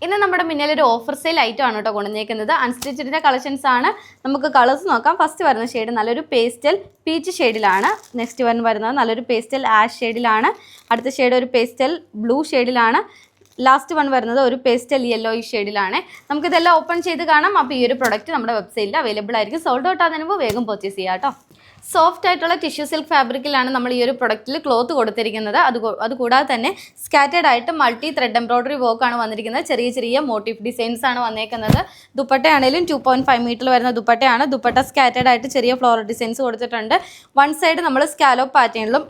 ഇന്ന് നമ്മുടെ മുന്നിൽ ഒരു ഓഫർ സെയിൽ ഐറ്റം ആണ് കേട്ടോ കൊണ്ടുവന്നേക്കുന്നത്. അൺസ്റ്റിച്ചിന്റെ കളക്ഷൻസ് ആണ്. നമുക്ക് കളേഴ്സ് നോക്കാം. ഫസ്റ്റ് വരുന്ന ഷെയ്ഡ് നല്ലൊരു പേസ്റ്റൽ പീച്ച് ഷെയ്ഡിലാണ്. നെക്സ്റ്റ് വരുന്നത് നല്ലൊരു പേസ്റ്റൽ ആഷ് ഷെയ്ഡിലാണ്. അടുത്ത ഷെയ്ഡ് ഒരു പേസ്റ്റൽ ബ്ലൂ ഷെയ്ഡിലാണ്. ലാസ്റ്റ് വൺ വരുന്നത് ഒരു പേസ്റ്റൽ യെല്ലോ ഈ ഷെയ്ഡിലാണ്. നമുക്കിതെല്ലാം ഓപ്പൺ ചെയ്ത് കാണാം. അപ്പോൾ ഈ ഒരു പ്രൊഡക്റ്റ് നമ്മുടെ വെബ്സൈറ്റിൽ അവൈലബിൾ ആയിരിക്കും. സോൾഡ് ഔട്ട് ആകുന്നതിന് മുമ്പ് വേഗം പർച്ചേസ് ചെയ്യാം കേട്ടോ. സോഫ്റ്റ് ആയിട്ടുള്ള ടിഷ്യൂ സിൽക്ക് ഫാബ്രിക്കിലാണ് നമ്മൾ ഈ ഒരു പ്രൊഡക്റ്റിൽ ക്ലോത്ത് കൊടുത്തിരിക്കുന്നത്. അതുകൂടാതെ തന്നെ സ്കാറ്റേഡ് ആയിട്ട് മൾട്ടി ത്രെഡ് എംബ്രോയിഡറി വർക്കാണ് വന്നിരിക്കുന്നത്. ചെറിയ ചെറിയ മോട്ടീഫ് ഡിസൈൻസ് ആണ് വന്നേക്കുന്നത്. ദുപ്പട്ടയാണെങ്കിലും 2.5 മീറ്റർ വരുന്ന ദുപ്പട്ടയാണ്. ദുപ്പട്ട സ്കാറ്റേഡ് ആയിട്ട് ചെറിയ ഫ്ലോറൽ ഡിസൈൻസ് കൊടുത്തിട്ടുണ്ട്. വൺ സൈഡ് നമ്മൾ സ്കാലോപ്പ് പാറ്റേണിലും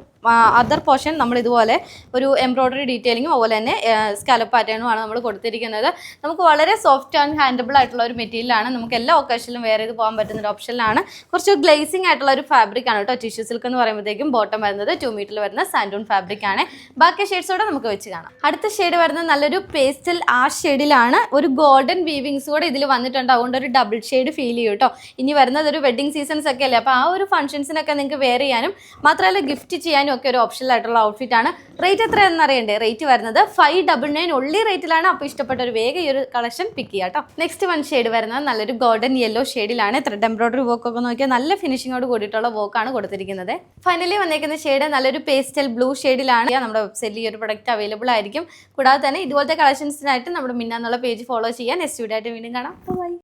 അതർ പോർഷൻ നമ്മൾ ഇതുപോലെ ഒരു എംബ്രോയിഡറി ഡീറ്റെയിലിങ്ങും അതുപോലെ തന്നെ സ്കാലപ്പ് പാറ്റേണുമാണ് നമ്മൾ കൊടുത്തിരിക്കുന്നത്. നമുക്ക് വളരെ സോഫ്റ്റ് ആൻഡ് ഹാൻഡബിൾ ആയിട്ടുള്ള ഒരു മെറ്റീരിയലാണ്. നമുക്ക് എല്ലാ ഒക്കേഷനിലും വെയർ ചെയ്ത് പോകാൻ പറ്റുന്ന ഒരു ഓപ്ഷനിലാണ്. കുറച്ച് ഗ്ലേസിംഗ് ആയിട്ടുള്ള ഒരു ഫാബ്രിക് ആണ് കേട്ടോ. ടിഷ്യൂ സിൽക്ക് എന്ന് പറയുമ്പോഴത്തേക്കും ബോട്ടം വരുന്നത് 2 മീറ്ററിൽ വരുന്ന സാൻഡൂൺ ഫാബ്രിക് ആണ്. ബാക്കി ഷെയ്ഡ്സോടെ നമുക്ക് വെച്ച് കാണാം. അടുത്ത ഷെയ്ഡ് വരുന്നത് നല്ലൊരു പേസ്റ്റൽ ആഷ് ഷെയ്ഡിലാണ്. ഒരു ഗോൾഡൻ വീവിങ്സ് കൂടെ ഇതിൽ വന്നിട്ടുണ്ട്. അതുകൊണ്ട് ഒരു ഡബിൾ ഷെയ്ഡ് ഫീൽ ചെയ്യും കേട്ടോ. ഇനി വരുന്നത് ഒരു വെഡിങ് സീസൺസ് ഒക്കെ അല്ലേ. അപ്പോൾ ആ ഒരു ഫംഗ്ഷൻസിനൊക്കെ നിങ്ങൾക്ക് വെയർ ചെയ്യാനും മാത്രമല്ല ഗിഫ്റ്റ് ചെയ്യാനും ഒക്കെ ഒരു ഓപ്ഷനിൽ ആയിട്ടുള്ള ഔട്ട്ഫിറ്റ് ആണ്. റേറ്റ് എത്രയാണെന്ന് അറിയണ്ടേ? റേറ്റ് വരുന്നത് 599 ഉള്ളി റേറ്റിലാണ്. അപ്പോൾ ഇഷ്ടപ്പെട്ട ഒരു വേഗം ഈ ഒരു കളക്ഷൻ പിക്ക് ചെയ്യാം കേട്ടോ. നെക്സ്റ്റ് വൺ ഷെയ്ഡ് വരുന്നത് നല്ലൊരു ഗോൾഡൻ യെല്ലോ ഷെയ്ഡിലാണ്. ത്രെഡ് എംബ്രോയിഡറി വർക്ക് ഒക്കെ നോക്കിയാൽ നല്ല ഫിനിഷിങ്ങോട് കൂടിയിട്ടുള്ള വർക്കാണ് കൊടുത്തിരിക്കുന്നത്. ഫൈനലി വന്നേക്കുന്ന ഷെയ്ഡ് നല്ലൊരു പേസ്റ്റൽ ബ്ലൂ ഷെയ്ഡിലാണ്. നമ്മുടെ വെബ്സൈറ്റിൽ ഈ ഒരു പ്രൊഡക്റ്റ് അവൈലബിൾ ആയിരിക്കും. കൂടാതെ തന്നെ ഇതുപോലത്തെ കളക്ഷൻസിനായിട്ട് നമ്മുടെ മിന്ന എന്നുള്ള പേജ് ഫോളോ ചെയ്യാൻ. നെക്സ്റ്റ് വീഡിയോ ആയിട്ട് വീണ്ടും കാണാം. ബൈ.